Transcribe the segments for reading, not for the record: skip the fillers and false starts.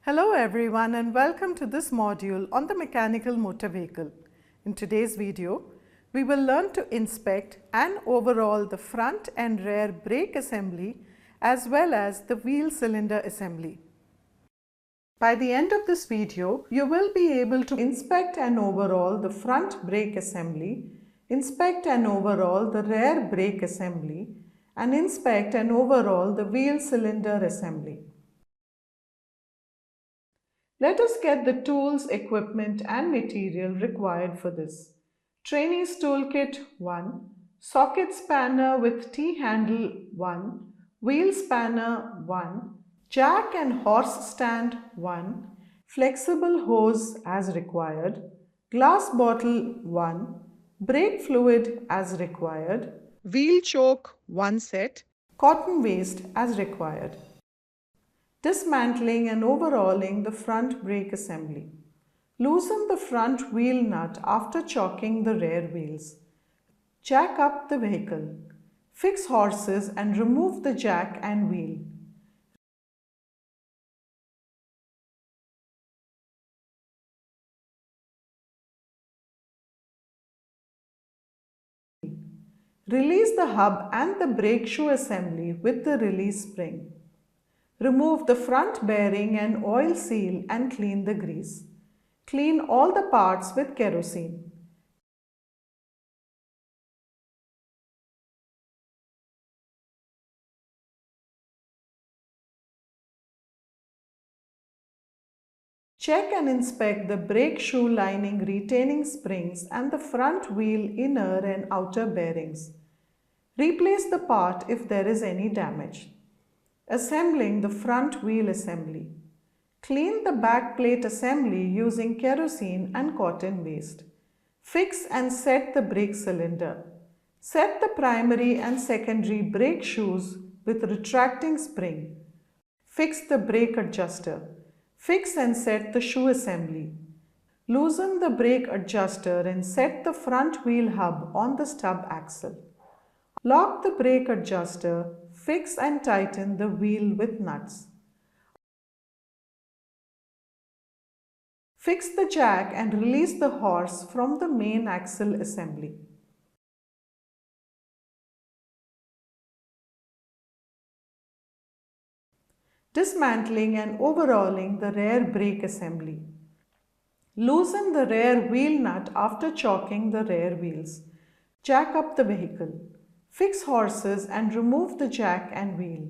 Hello everyone and welcome to this module on the mechanical motor vehicle. In today's video, we will learn to inspect and overhaul the front and rear brake assembly as well as the wheel cylinder assembly. By the end of this video, you will be able to inspect and overhaul the front brake assembly, inspect and overhaul the rear brake assembly, and inspect and overhaul the wheel cylinder assembly. Let us get the tools, equipment and material required for this. Trainees Toolkit 1, Socket Spanner with T-handle 1, Wheel Spanner 1, Jack and Horse Stand 1, Flexible Hose as required, Glass Bottle 1, Brake Fluid as required, Wheel Choke 1 set, Cotton Waste as required. Dismantling and overhauling the front brake assembly. Loosen the front wheel nut after chocking the rear wheels. Jack up the vehicle. Fix horses and remove the jack and wheel. Release the hub and the brake shoe assembly with the release spring. Remove the front bearing and oil seal and clean the grease. Clean all the parts with kerosene. Check and inspect the brake shoe lining retaining springs and the front wheel inner and outer bearings. Replace the part if there is any damage. Assembling the front wheel assembly. Clean the back plate assembly using kerosene and cotton waste. Fix and set the brake cylinder. Set the primary and secondary brake shoes with retracting spring. Fix the brake adjuster. Fix and set the shoe assembly. Loosen the brake adjuster and set the front wheel hub on the stub axle. Lock the brake adjuster. Fix and tighten the wheel with nuts. Fix the jack and release the horse from the main axle assembly. Dismantling and overhauling the rear brake assembly. Loosen the rear wheel nut after chocking the rear wheels. Jack up the vehicle. Fix horses and remove the jack and wheel.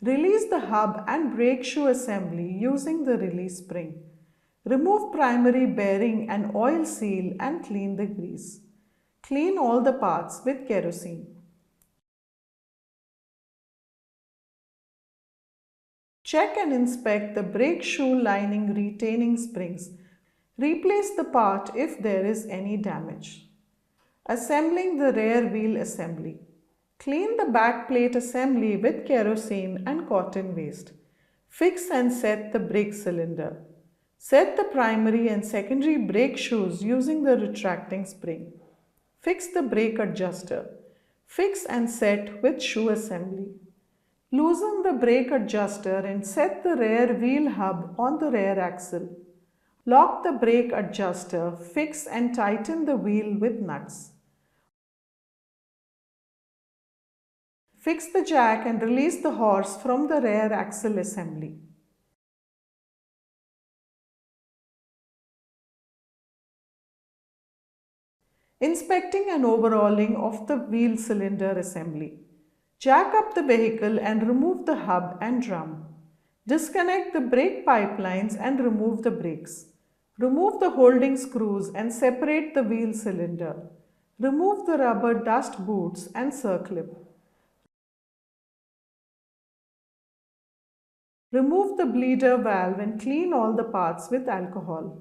Release the hub and brake shoe assembly using the release spring. Remove primary bearing and oil seal and clean the grease. Clean all the parts with kerosene. Check and inspect the brake shoe lining retaining springs. Replace the part if there is any damage. Assembling the rear wheel assembly. Clean the back plate assembly with kerosene and cotton waste. Fix and set the brake cylinder. Set the primary and secondary brake shoes using the retracting spring. Fix the brake adjuster. Fix and set with shoe assembly. Loosen the brake adjuster and set the rear wheel hub on the rear axle. Lock the brake adjuster, fix and tighten the wheel with nuts. Fix the jack and release the horse from the rear axle assembly. Inspecting and overhauling of the wheel cylinder assembly. Jack up the vehicle and remove the hub and drum. Disconnect the brake pipelines and remove the brakes. Remove the holding screws and separate the wheel cylinder. Remove the rubber dust boots and circlip. Remove the bleeder valve and clean all the parts with alcohol.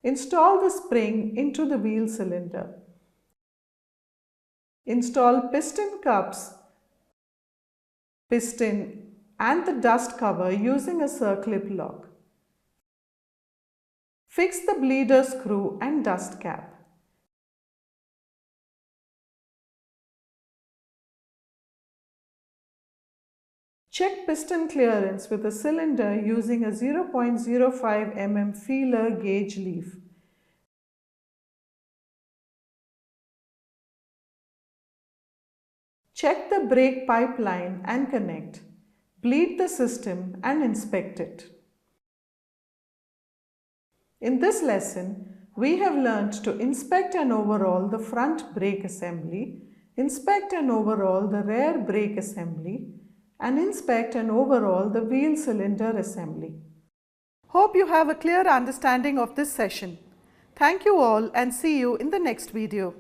Install the spring into the wheel cylinder. Install piston cups, piston and the dust cover using a circlip lock. Fix the bleeder screw and dust cap. Check piston clearance with a cylinder using a 0.05 mm feeler gauge leaf. Check the brake pipeline and connect. Bleed the system and inspect it. In this lesson, we have learned to inspect and overhaul the front brake assembly, inspect and overhaul the rear brake assembly, and inspect and overhaul the wheel cylinder assembly. Hope you have a clear understanding of this session. Thank you all and see you in the next video.